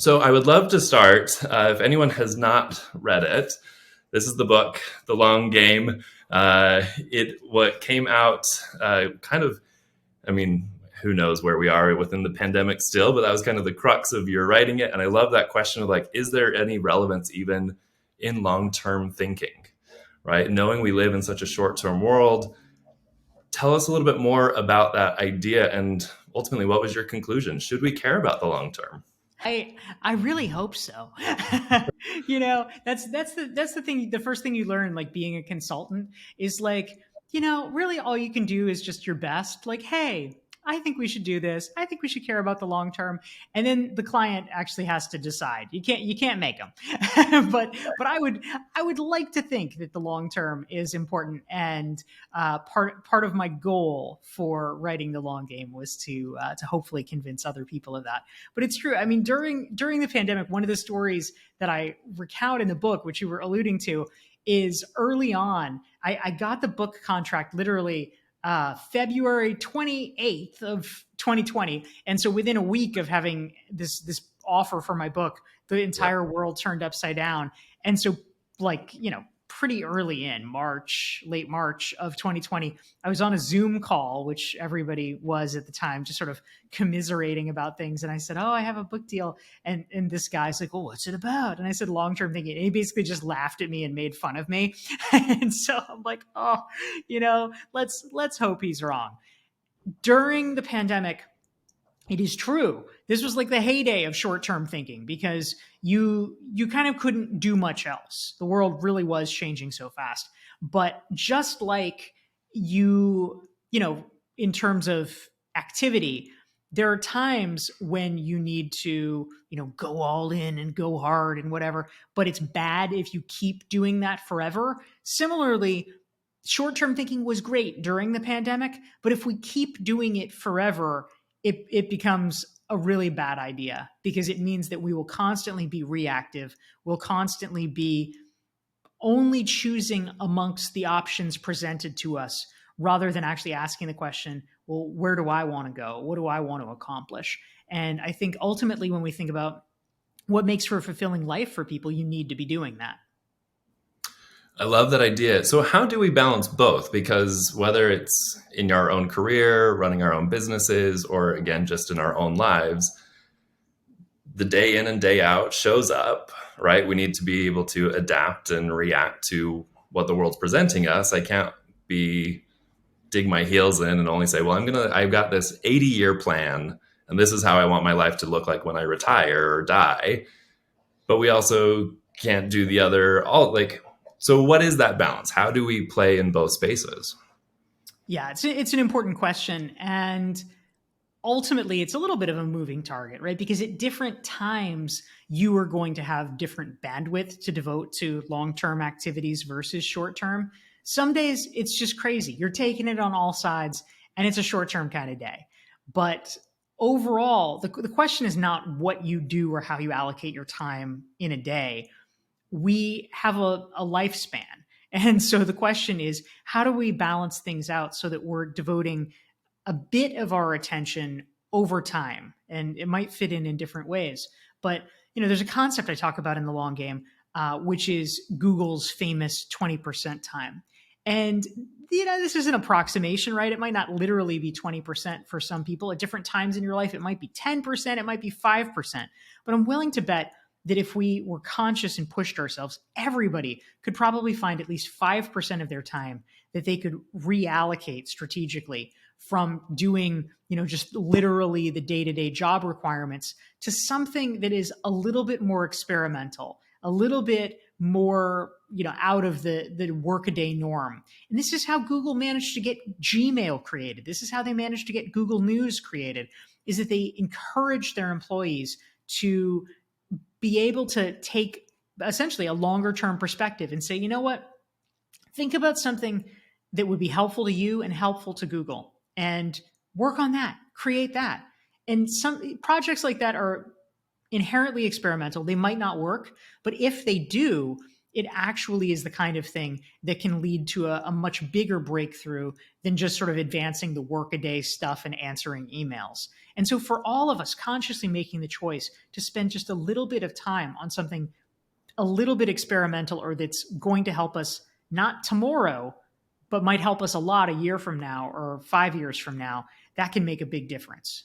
So I would love to start. If anyone has not read it, this is the book, The Long Game. What came out kind of, I mean, who knows where we are within the pandemic still, but that was kind of the crux of your writing it. And I love that question of like, is there any relevance even in long-term thinking, right? Knowing we live in such a short-term world, tell us a little bit more about that idea and ultimately what was your conclusion? Should we care about the long term? I really hope so. That's the thing. The first thing you learn, like being a consultant, is like, really all you can do is just your best. Like, hey, I think we should do this. I think we should care about the long term, and then the client actually has to decide. You can't make them. but I would like to think that the long term is important, and part of my goal for writing the long game was to hopefully convince other people of that. But it's true. I mean, during the pandemic, one of the stories that I recount in the book, which you were alluding to, is early on. I got the book contract literally February 28th of 2020, and so within a week of having this offer for my book, the entire world turned upside down. And so, like, pretty early in late March of 2020, I was on a Zoom call, which everybody was at the time, just sort of commiserating about things. And I said, "Oh, I have a book deal." And this guy's like, "Well, what's it about?" And I said, "Long-term thinking." And he basically just laughed at me and made fun of me. And so I'm like, "Oh, let's hope he's wrong." During the pandemic, it is true. This was like the heyday of short-term thinking because you kind of couldn't do much else. The world really was changing so fast. But just like in terms of activity, there are times when you need to, go all in and go hard and whatever, but it's bad if you keep doing that forever. Similarly, short-term thinking was great during the pandemic, but if we keep doing it forever, it becomes a really bad idea because it means that we will constantly be reactive. We'll constantly be only choosing amongst the options presented to us rather than actually asking the question, well, where do I want to go? What do I want to accomplish? And I think ultimately, when we think about what makes for a fulfilling life for people, you need to be doing that. I love that idea. So, how do we balance both? Because whether it's in our own career, running our own businesses, or again, just in our own lives, the day in and day out shows up, right? We need to be able to adapt and react to what the world's presenting us. I can't dig my heels in and only say, well, I've got this 80-year plan, and this is how I want my life to look like when I retire or die. But we also can't do the other, so what is that balance? How do we play in both spaces? Yeah, it's an important question. And ultimately, it's a little bit of a moving target, right? Because at different times, you are going to have different bandwidth to devote to long-term activities versus short-term. Some days, it's just crazy. You're taking it on all sides, and it's a short-term kind of day. But overall, the question is not what you do or how you allocate your time in a day. We have a lifespan. And so the question is, how do we balance things out so that we're devoting a bit of our attention over time? And it might fit in different ways. But, there's a concept I talk about in the long game, which is Google's famous 20% time. And, this is an approximation, right? It might not literally be 20% for some people. At different times in your life, it might be 10%, it might be 5%. But I'm willing to bet that if we were conscious and pushed ourselves, everybody could probably find at least 5% of their time that they could reallocate strategically from doing, just literally the day-to-day job requirements to something that is a little bit more experimental, a little bit more, out of the workaday norm. And this is how Google managed to get Gmail created. This is how they managed to get Google News created, is that they encourage their employees to be able to take essentially a longer term perspective and say, you know what, think about something that would be helpful to you and helpful to Google and work on that, create that. And some projects like that are inherently experimental. They might not work, but if they do, it actually is the kind of thing that can lead to a much bigger breakthrough than just sort of advancing the workaday stuff and answering emails. And so for all of us consciously making the choice to spend just a little bit of time on something a little bit experimental or that's going to help us not tomorrow, but might help us a lot a year from now or 5 years from now, that can make a big difference.